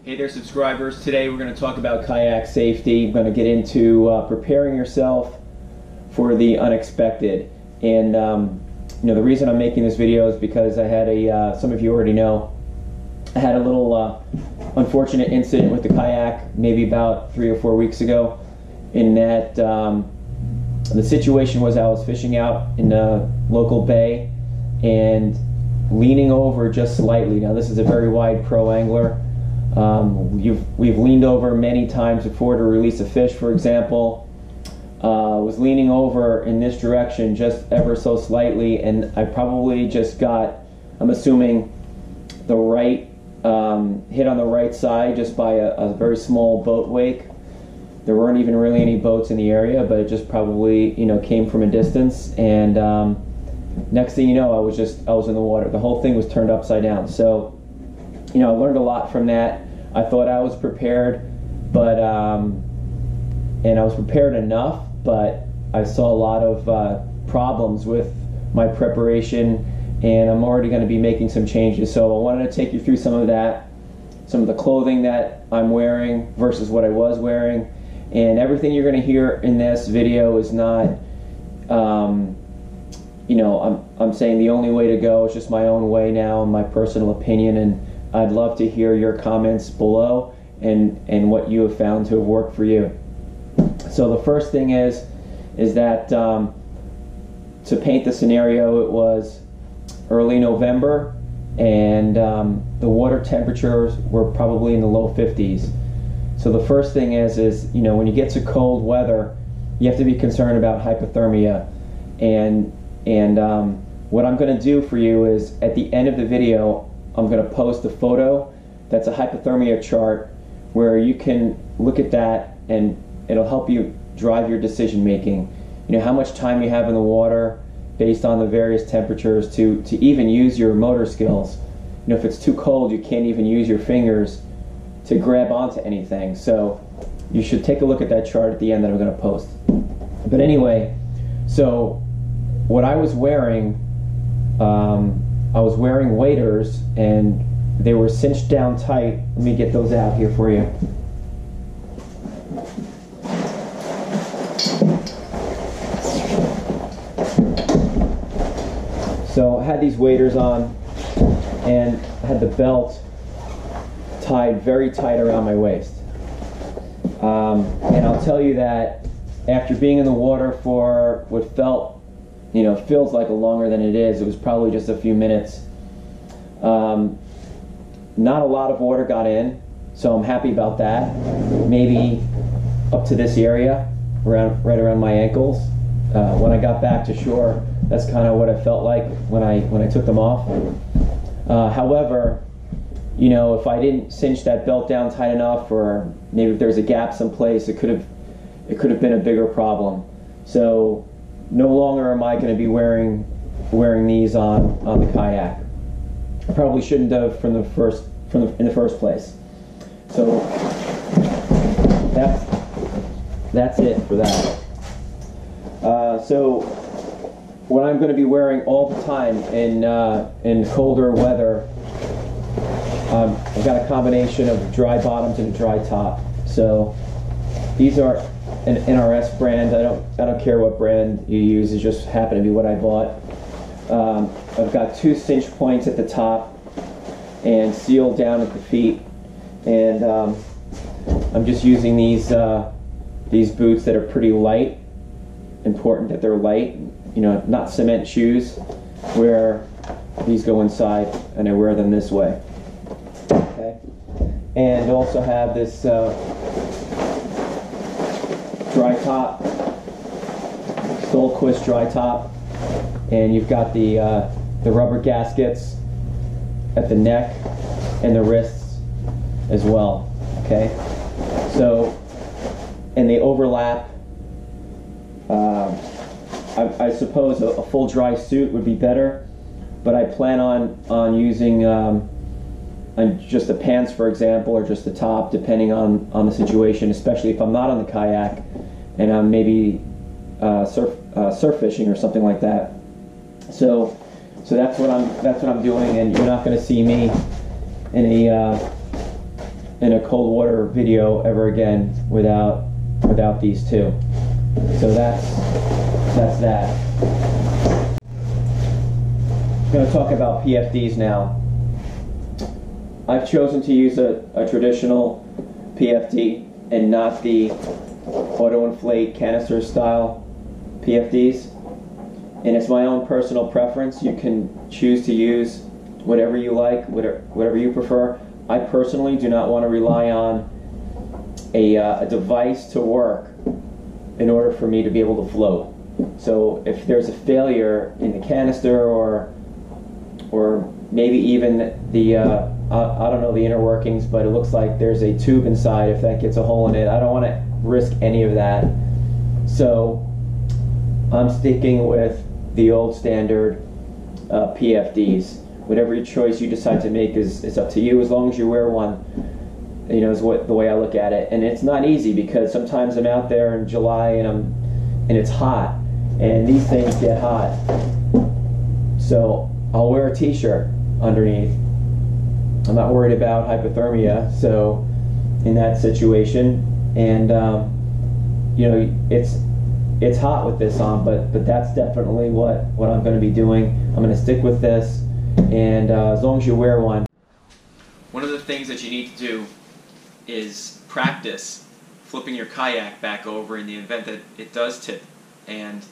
Hey there, subscribers. Today we're going to talk about kayak safety. I'm going to get into preparing yourself for the unexpected. And the reason I'm making this video is because I had some of you already know, I had a little unfortunate incident with the kayak maybe about 3 or 4 weeks ago. In that the situation was I was fishing out in a local bay and leaning over just slightly. Now this is a very wide pro angler. We've leaned over many times before to release a fish, for example. Was leaning over in this direction just ever so slightly, and I probably just got, I'm assuming, the right hit on the right side just by a very small boat wake. There weren't even really any boats in the area, but it just probably came from a distance, and next thing you know, I was in the water. The whole thing was turned upside down. So I learned a lot from that. I thought I was prepared, but and I was prepared enough, but I saw a lot of problems with my preparation, and I'm already going to be making some changes. So I wanted to take you through some of that, some of the clothing that I'm wearing versus what I was wearing, and everything you're going to hear in this video is not, I'm saying the only way to go. It's just my own way now, my personal opinion, and I'd love to hear your comments below and what you have found to have worked for you. So the first thing is that to paint the scenario, it was early November, and the water temperatures were probably in the low 50s. So the first thing is when you get to cold weather, you have to be concerned about hypothermia. And what I'm going to do for you is at the end of the video, I'm going to post a photo that's a hypothermia chart where you can look at that, and it'll help you drive your decision making. How much time you have in the water based on the various temperatures to even use your motor skills. If it's too cold, you can't even use your fingers to grab onto anything. So you should take a look at that chart at the end that I'm going to post. But anyway, so what I was wearing, I was wearing waders, and they were cinched down tight. Let me get those out here for you. So I had these waders on, and I had the belt tied very tight around my waist. And I'll tell you that after being in the water for what feels like longer than it is, it was probably just a few minutes. Not a lot of water got in, so I'm happy about that. Maybe up to this area, right around my ankles. When I got back to shore, that's kind of what I felt like when I took them off. However, if I didn't cinch that belt down tight enough, or maybe if there's a gap someplace, it could have been a bigger problem. So no longer am I going to be wearing these on the kayak. I probably shouldn't have in the first place. So that's it for that. So what I'm going to be wearing all the time in colder weather, I've got a combination of dry bottoms and a dry top. So these are an NRS brand. I don't care what brand you use. It just happened to be what I bought. I've got 2 cinch points at the top and sealed down at the feet, and I'm just using these boots that are pretty light. Important that they're light, not cement shoes where these go inside, and I wear them this way. Okay, and also have this dry top, Solquist dry top, and you've got the rubber gaskets at the neck and the wrists as well. Okay, so, and they overlap. I suppose a full dry suit would be better, but I plan on using just the pants, for example, or just the top, depending on the situation, especially if I'm not on the kayak and I'm maybe surf fishing or something like that. So that's what I'm doing, and you're not going to see me in in a cold water video ever again without these two. So that's that. I'm going to talk about PFDs now. I've chosen to use a traditional PFD and not the auto-inflate canister style PFDs. And it's my own personal preference. You can choose to use whatever you like, whatever you prefer. I personally do not want to rely on a device to work in order for me to be able to float. So if there's a failure in the canister or maybe even the I don't know the inner workings, but it looks like there's a tube inside. If that gets a hole in it, I don't want to risk any of that. So I'm sticking with the old standard PFDs. Whatever choice you decide to make is up to you, as long as you wear one. You know, is the way I look at it. And it's not easy because sometimes I'm out there in July and it's hot, and these things get hot. So I'll wear a t-shirt underneath. I'm not worried about hypothermia, so in that situation, and you know, it's hot with this on, but that's definitely what I'm going to be doing. I'm going to stick with this, and as long as you wear one. One of the things that you need to do is practice flipping your kayak back over in the event that it does tip. And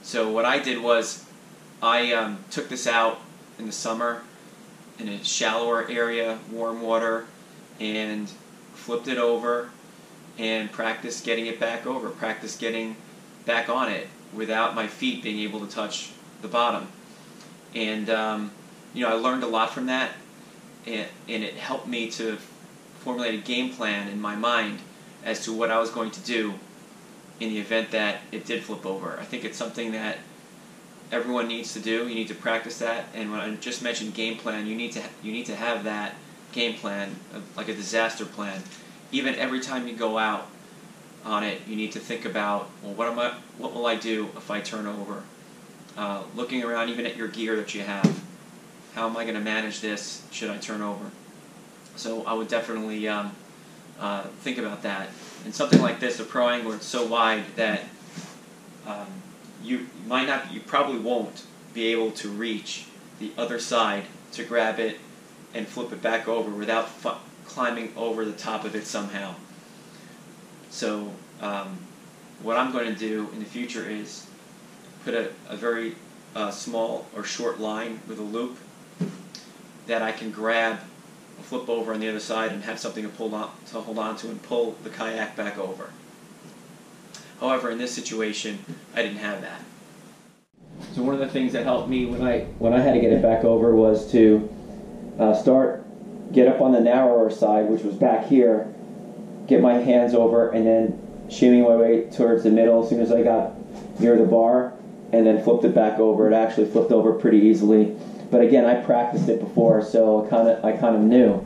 so what I did was I took this out in the summer in a shallower area, warm water, and flipped it over and practiced getting it back over, practiced getting back on it without my feet being able to touch the bottom. And you know, I learned a lot from that, and it helped me to formulate a game plan in my mind as to what I was going to do in the event that it did flip over. I think it's something that everyone needs to do. You need to practice that, and when I just mentioned game plan, you need to have that game plan, like a disaster plan. Even every time you go out on it, you need to think about, well, what will I do if I turn over? Looking around even at your gear that you have. How am I going to manage this should I turn over? So I would definitely think about that. And something like this, a pro angler, it's so wide that you probably won't be able to reach the other side to grab it and flip it back over without climbing over the top of it somehow. So what I'm going to do in the future is put a very small or short line with a loop that I can grab, flip over on the other side, and have something to hold on to and pull the kayak back over. However, in this situation, I didn't have that. So one of the things that helped me when I had to get it back over was to get up on the narrower side, which was back here, get my hands over, and then shimmy my way towards the middle as soon as I got near the bar, and then flipped it back over. It actually flipped over pretty easily. But again, I practiced it before, so I kind of knew.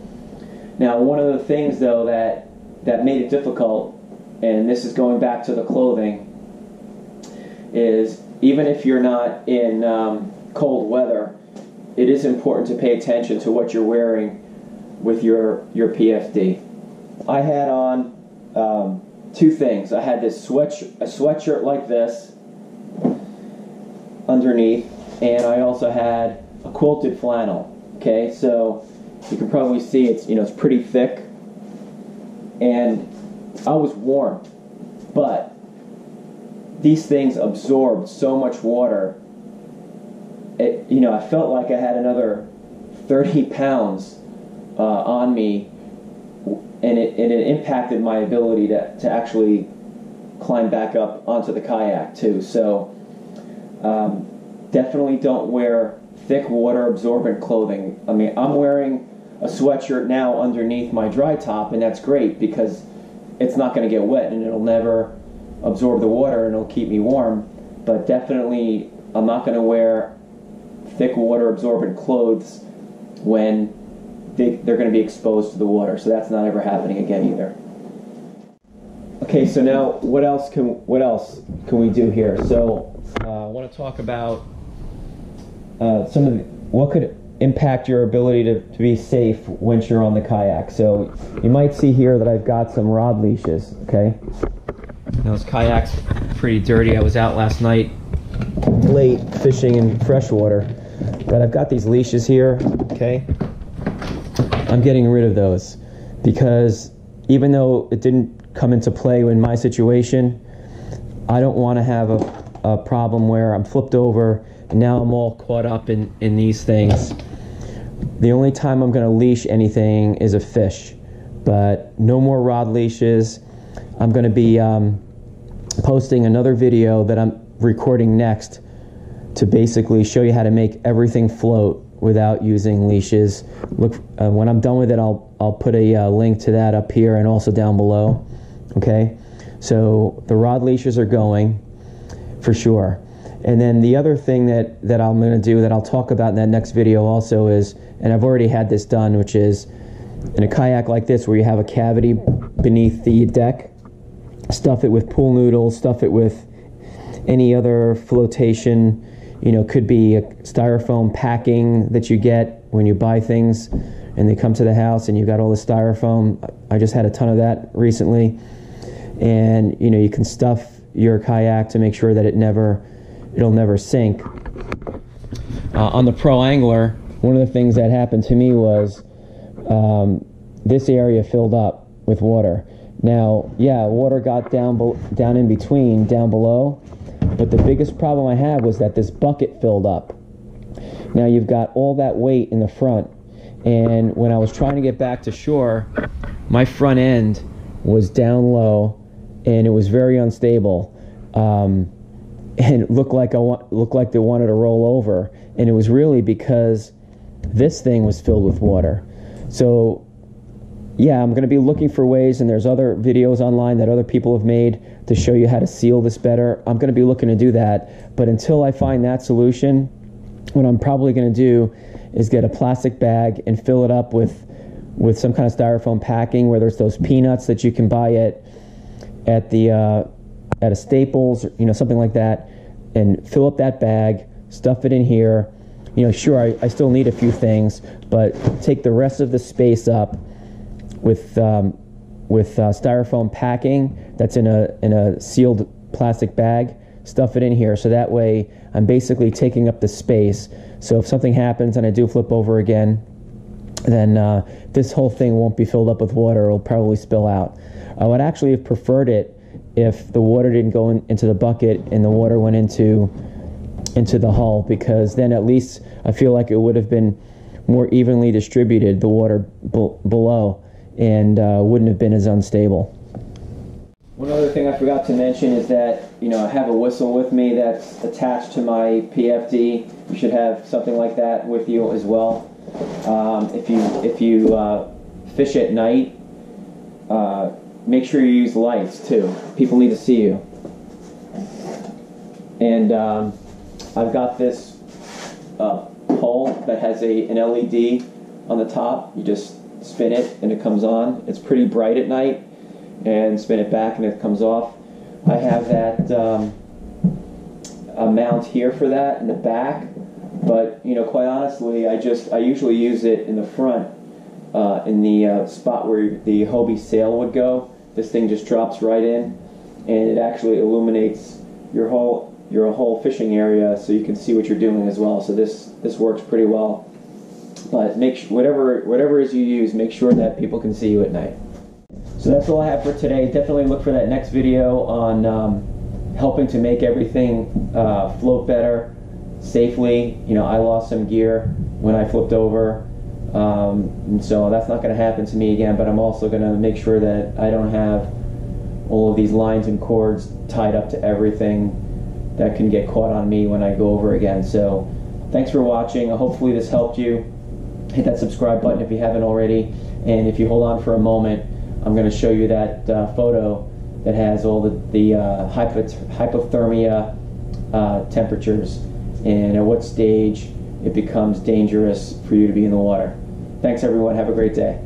Now, one of the things though that made it difficult, and this is going back to the clothing, is even if you're not in cold weather, it is important to pay attention to what you're wearing with your PFD. I had on two things. I had a sweatshirt like this underneath, and I also had a quilted flannel. Okay, so you can probably see it's pretty thick, and I was warm, but these things absorbed so much water. I felt like I had another 30 pounds on me, and it impacted my ability to actually climb back up onto the kayak too. So definitely don't wear thick water absorbent clothing. I mean, I'm wearing a sweatshirt now underneath my dry top, and that's great because it's not going to get wet and it'll never absorb the water and it'll keep me warm. But definitely I'm not going to wear thick water absorbent clothes when they're going to be exposed to the water. So that's not ever happening again either. Okay, so now what else can we do here? So I want to talk about some of impact your ability to be safe once you're on the kayak. So you might see here that I've got some rod leashes, okay? Now this kayak's pretty dirty. I was out last night late fishing in freshwater, but I've got these leashes here, okay? I'm getting rid of those because even though it didn't come into play in my situation, I don't want to have a problem where I'm flipped over and now I'm all caught up in these things. The only time I'm going to leash anything is a fish, but no more rod leashes. I'm going to be posting another video that I'm recording next to basically show you how to make everything float without using leashes. Look, when I'm done with it, I'll put a link to that up here and also down below. Okay, so the rod leashes are going for sure. And then the other thing that I'm going to do that I'll talk about in that next video also is, and I've already had this done, which is in a kayak like this where you have a cavity beneath the deck, stuff it with pool noodles, stuff it with any other flotation, you know, could be a styrofoam packing that you get when you buy things and they come to the house and you got all the styrofoam. I just had a ton of that recently. And you know, you can stuff your kayak to make sure that it'll never sink. On the Pro Angler, one of the things that happened to me was this area filled up with water. Now, yeah, water got down in between, down below, but the biggest problem I had was that this bucket filled up. Now you've got all that weight in the front, and when I was trying to get back to shore, my front end was down low and it was very unstable, and it looked like they wanted to roll over, and it was really because this thing was filled with water. So yeah, I'm going to be looking for ways, and there's other videos online that other people have made to show you how to seal this better. I'm going to be looking to do that, but until I find that solution, what I'm probably going to do is get a plastic bag and fill it up with some kind of styrofoam packing, where there's those peanuts that you can buy at a Staples, you know, something like that, and fill up that bag, stuff it in here. You know, sure, I still need a few things, but take the rest of the space up with styrofoam packing that's in a sealed plastic bag. Stuff it in here, so that way I'm basically taking up the space. So if something happens and I do flip over again, then this whole thing won't be filled up with water. It'll probably spill out. I would actually have preferred it if the water didn't go into the bucket and the water went into the hull, because then at least I feel like it would have been more evenly distributed, the water below, and wouldn't have been as unstable. One other thing I forgot to mention is that, you know, I have a whistle with me that's attached to my PFD. You should have something like that with you as well. If you fish at night, make sure you use lights too. People need to see you. And I've got this pole that has an LED on the top. You just spin it and it comes on. It's pretty bright at night, and spin it back and it comes off. I have that a mount here for that in the back, but you know, quite honestly, I usually use it in the front, in the spot where the Hobie sail would go. This thing just drops right in, and it actually illuminates your whole fishing area, so you can see what you're doing as well. So this works pretty well. But whatever it is you use, make sure that people can see you at night. So that's all I have for today. Definitely look for that next video on helping to make everything float better safely. You know, I lost some gear when I flipped over, and so that's not going to happen to me again, but I'm also going to make sure that I don't have all of these lines and cords tied up to everything that can get caught on me when I go over again. So thanks for watching. Hopefully this helped you. Hit that subscribe button if you haven't already, and if you hold on for a moment, I'm going to show you that photo that has all the hypothermia temperatures and at what stage it becomes dangerous for you to be in the water. Thanks everyone, have a great day.